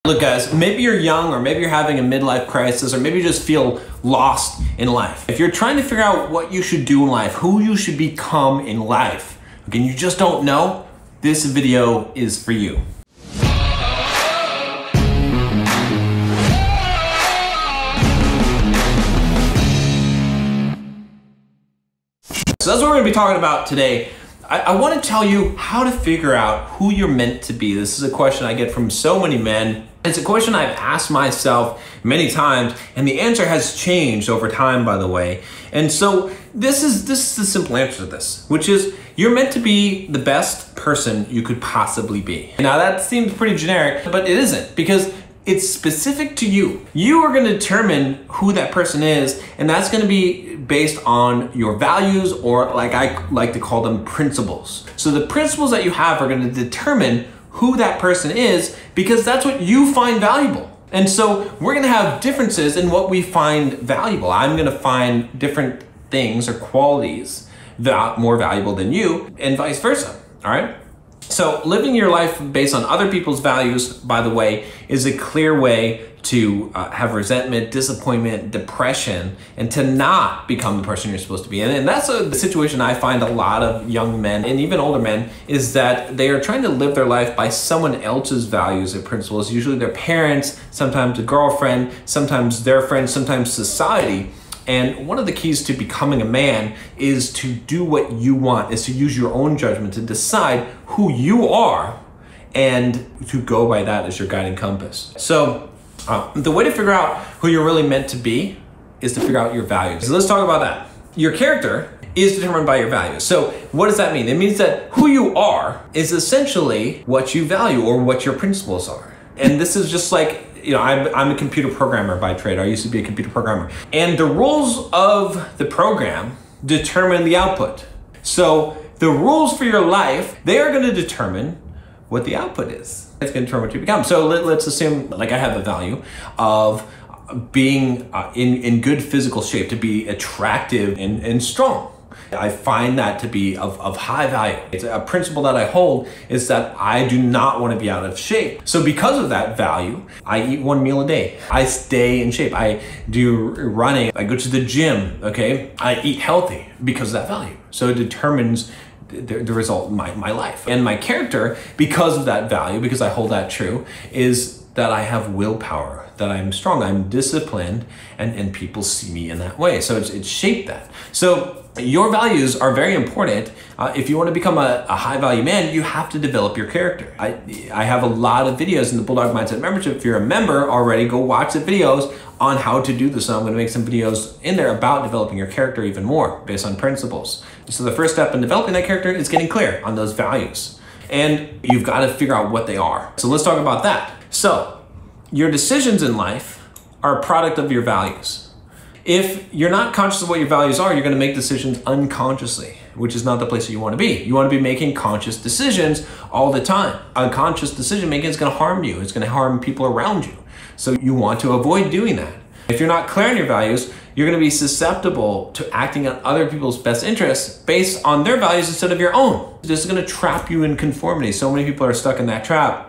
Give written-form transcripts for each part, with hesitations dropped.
Look guys, maybe you're young, or maybe you're having a midlife crisis, or maybe you just feel lost in life. If you're trying to figure out what you should do in life, who you should become in life, okay, and you just don't know, this video is for you. So that's what we're gonna be talking about today. I wanna tell you how to figure out who you're meant to be. This is a question I get from so many men. It's a question I've asked myself many times, and the answer has changed over time, by the way. And so this is the simple answer to this, which is you're meant to be the best person you could possibly be. Now that seems pretty generic, but it isn't, because it's specific to you. You are gonna determine who that person is, and that's gonna be based on your values, or like I like to call them, principles. So the principles that you have are gonna determine who that person is, because that's what you find valuable. And so we're gonna have differences in what we find valuable. I'm gonna find different things or qualities more valuable than you, and vice versa, all right? So living your life based on other people's values, by the way, is a clear way to have resentment, disappointment, depression, and to not become the person you're supposed to be. And that's the situation I find a lot of young men, and even older men, is that they are trying to live their life by someone else's values and principles, usually their parents, sometimes a girlfriend, sometimes their friends, sometimes society. And one of the keys to becoming a man is to do what you want, is to use your own judgment to decide who you are and to go by that as your guiding compass. So the way to figure out who you're really meant to be is to figure out your values. So let's talk about that. Your character is determined by your values. So what does that mean? It means that who you are is essentially what you value, or what your principles are. And this is just like, you know, I'm a computer programmer by trade. I used to be a computer programmer. And the rules of the program determine the output. So the rules for your life, they are gonna determine what the output is. It's gonna determine what you become. So let's assume, like, I have a value of being in good physical shape, to be attractive and strong. I find that to be of high value. It's a principle that I hold, is that I do not want to be out of shape. So because of that value, I eat 1 meal a day. I stay in shape. I do running. I go to the gym, okay? I eat healthy because of that value. So it determines the result of my life. And my character, because of that value, because I hold that true, is that I have willpower, that I'm strong, I'm disciplined, and people see me in that way. So it's shaped that. So your values are very important. If you want to become a high value man, you have to develop your character. I have a lot of videos in the Bulldog Mindset membership. If you're a member already, go watch the videos on how to do this. And I'm going to make some videos in there about developing your character even more based on principles. So the first step in developing that character is getting clear on those values. And you've got to figure out what they are. So let's talk about that. So your decisions in life are a product of your values. If you're not conscious of what your values are, you're going to make decisions unconsciously, which is not the place that you want to be. You want to be making conscious decisions all the time. Unconscious decision making is going to harm you. It's going to harm people around you. So you want to avoid doing that. If you're not clear on your values, you're going to be susceptible to acting on other people's best interests based on their values instead of your own. This is going to trap you in conformity. So many people are stuck in that trap.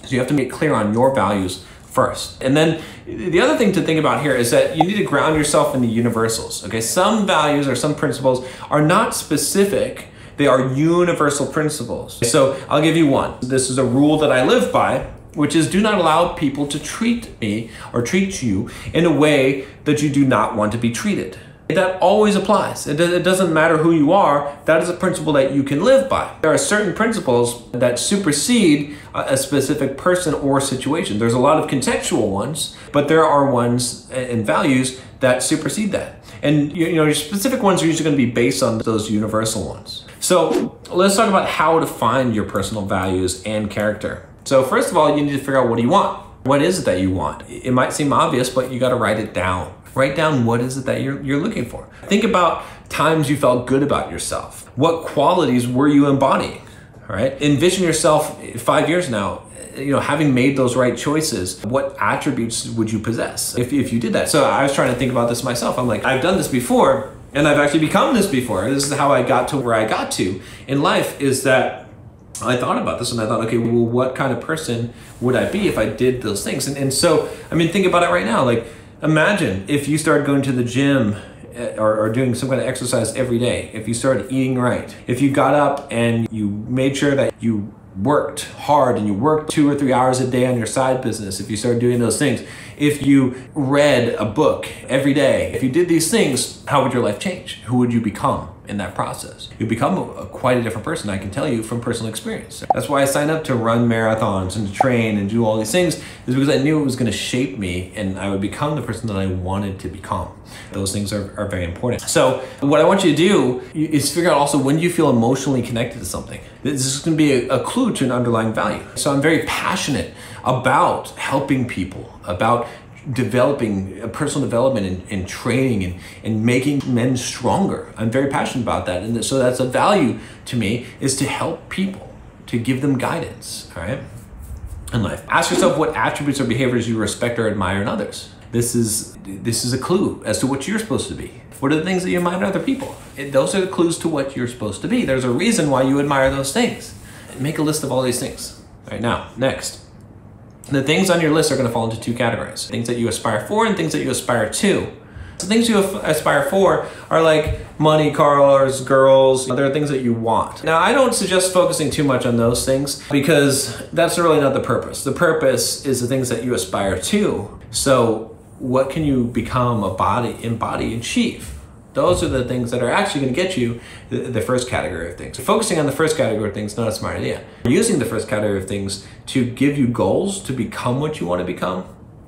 So you have to make clear on your values first. And then the other thing to think about here is that you need to ground yourself in the universals, okay? Some values or some principles are not specific, they are universal principles. So I'll give you one. This is a rule that I live by, which is do not allow people to treat me or treat you in a way that you do not want to be treated. That always applies. It doesn't matter who you are. That is a principle that you can live by. There are certain principles that supersede a specific person or situation. There's a lot of contextual ones, but there are ones and values that supersede that. And your specific ones are usually going to be based on those universal ones. So let's talk about how to find your personal values and character. So first of all, you need to figure out, what do you want? What is it that you want? It might seem obvious, but you got to write it down. Write down what is it that you're looking for. Think about times you felt good about yourself. What qualities were you embodying, all right? Envision yourself 5 years now, having made those right choices. What attributes would you possess if you did that? So I was trying to think about this myself. I'm like, I've done this before, and I've actually become this before. This is how I got to where I got to in life, is that I thought about this and I thought, okay, well, what kind of person would I be if I did those things? And so, I mean, think about it right now. Like, imagine if you started going to the gym or doing some kind of exercise every day, if you started eating right, if you got up and you made sure that you worked hard and you worked 2 or 3 hours a day on your side business, if you started doing those things, if you read a book every day, if you did these things, how would your life change? Who would you become in that process? You become quite a different person, I can tell you from personal experience. That's why I signed up to run marathons and to train and do all these things, is because I knew it was going to shape me and I would become the person that I wanted to become. Those things are very important. So what I want you to do is figure out also when you feel emotionally connected to something. This is going to be a clue to an underlying value. So I'm very passionate about helping people, about developing personal development and training and making men stronger. I'm very passionate about that. And so that's a value to me, is to help people, to give them guidance, all right, in life. Ask yourself what attributes or behaviors you respect or admire in others. This is a clue as to what you're supposed to be. What are the things that you admire in other people? Those are the clues to what you're supposed to be. There's a reason why you admire those things. Make a list of all these things. All right, now, next. The things on your list are going to fall into 2 categories. Things that you aspire for and things that you aspire to. The things you aspire for are like money, cars, girls. There are things that you want. Now, I don't suggest focusing too much on those things because that's really not the purpose. The purpose is the things that you aspire to. So what can you become, embody, achieve? Those are the things that are actually going to get you the first category of things. Focusing on the first category of things is not a smart idea. Using the first category of things to give you goals to become what you want to become,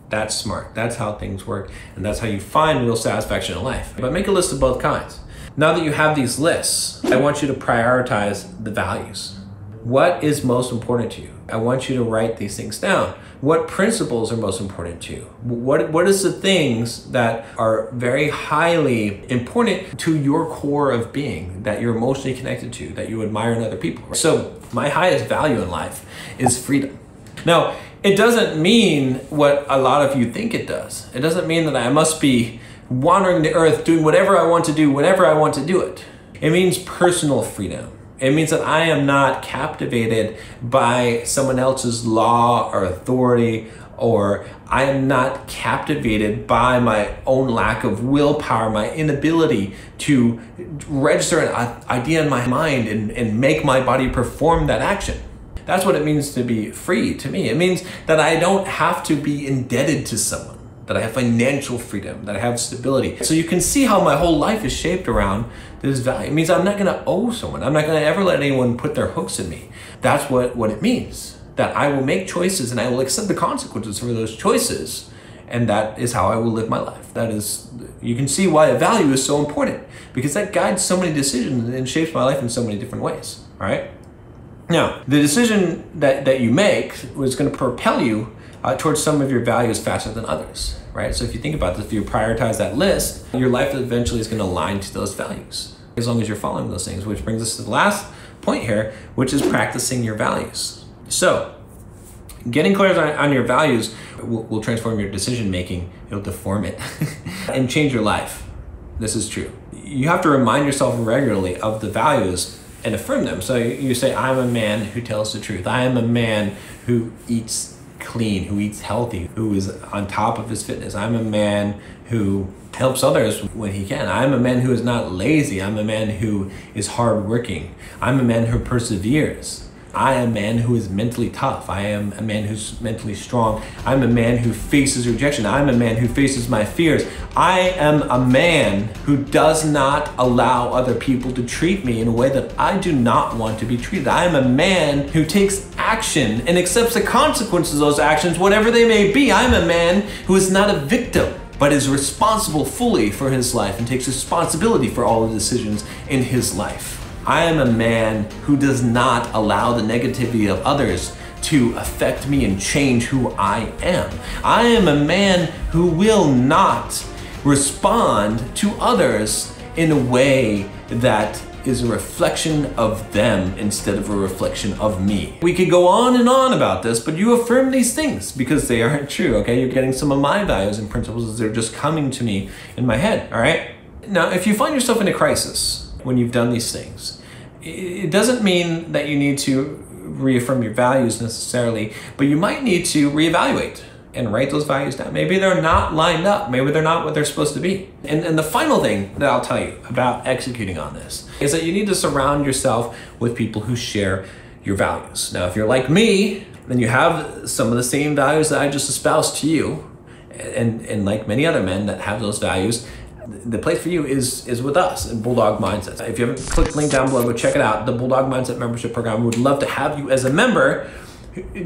that's smart. That's how things work, and that's how you find real satisfaction in life. But make a list of both kinds. Now that you have these lists, I want you to prioritize the values. What is most important to you? I want you to write these things down. What principles are most important to you? What is the things that are very highly important to your core of being, that you're emotionally connected to, that you admire in other people? So my highest value in life is freedom. Now, it doesn't mean what a lot of you think it does. It doesn't mean that I must be wandering the earth, doing whatever I want to do, whenever I want to do it. It means personal freedom. It means that I am not captivated by someone else's law or authority, or I am not captivated by my own lack of willpower, my inability to register an idea in my mind and make my body perform that action. That's what it means to be free to me. It means that I don't have to be indebted to someone, that I have financial freedom, that I have stability. So you can see how my whole life is shaped around this value. It means I'm not gonna owe someone. I'm not gonna ever let anyone put their hooks in me. That's what it means. That I will make choices and I will accept the consequences for those choices. And that is how I will live my life. That is, you can see why a value is so important, because that guides so many decisions and shapes my life in so many different ways, all right? Now, the decision that you make is gonna propel you towards some of your values faster than others, right? So if you think about this, if you prioritize that list, your life eventually is going to align to those values, as long as you're following those things, which brings us to the last point here, which is practicing your values. So getting clear on your values will transform your decision-making, it'll deform it, and change your life. This is true. You have to remind yourself regularly of the values and affirm them. So you say, I'm a man who tells the truth. I am a man who eats clean, who eats healthy, who is on top of his fitness. I'm a man who helps others when he can. I'm a man who is not lazy. I'm a man who is hardworking. I'm a man who perseveres. I am a man who is mentally tough. I am a man who's mentally strong. I'm a man who faces rejection. I'm a man who faces my fears. I am a man who does not allow other people to treat me in a way that I do not want to be treated. I am a man who takes action and accepts the consequences of those actions, whatever they may be. I'm a man who is not a victim, but is responsible fully for his life and takes responsibility for all the decisions in his life. I am a man who does not allow the negativity of others to affect me and change who I am. I am a man who will not respond to others in a way that is a reflection of them instead of a reflection of me. We could go on and on about this, but you affirm these things because they aren't true, okay? You're getting some of my values and principles as they're just coming to me in my head, all right? Now, if you find yourself in a crisis when you've done these things, it doesn't mean that you need to reaffirm your values necessarily, but you might need to reevaluate and write those values down. Maybe they're not lined up. Maybe they're not what they're supposed to be. And the final thing that I'll tell you about executing on this is that you need to surround yourself with people who share your values. Now, if you're like me, then you have some of the same values that I just espoused to you. And like many other men that have those values, the place for you is with us in Bulldog Mindset. If you haven't clicked the link down below, go check it out. The Bulldog Mindset membership program. We would love to have you as a member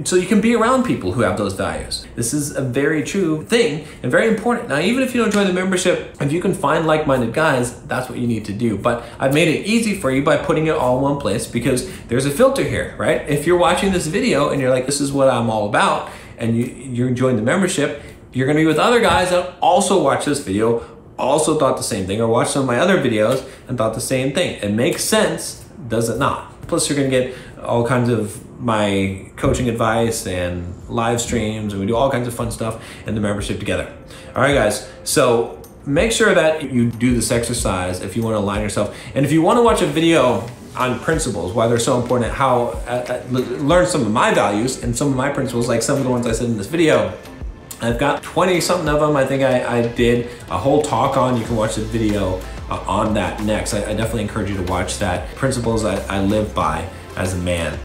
so you can be around people who have those values. This is a very true thing and very important. Now, even if you don't join the membership, if you can find like-minded guys, that's what you need to do. But I've made it easy for you by putting it all in one place because there's a filter here, right? If you're watching this video and you're like, this is what I'm all about, and you're enjoying the membership, you're gonna be with other guys that also watch this video, also thought the same thing, or watched some of my other videos and thought the same thing. It makes sense, does it not? Plus, you're gonna get all kinds of my coaching advice and live streams, and we do all kinds of fun stuff in the membership together. All right, guys, so make sure that you do this exercise if you want to align yourself. And if you want to watch a video on principles, why they're so important, how learn some of my values and some of my principles, like some of the ones I said in this video, I've got 20 something of them. I think I did a whole talk on. You can watch the video on that next. I definitely encourage you to watch that. Principles I live by as a man.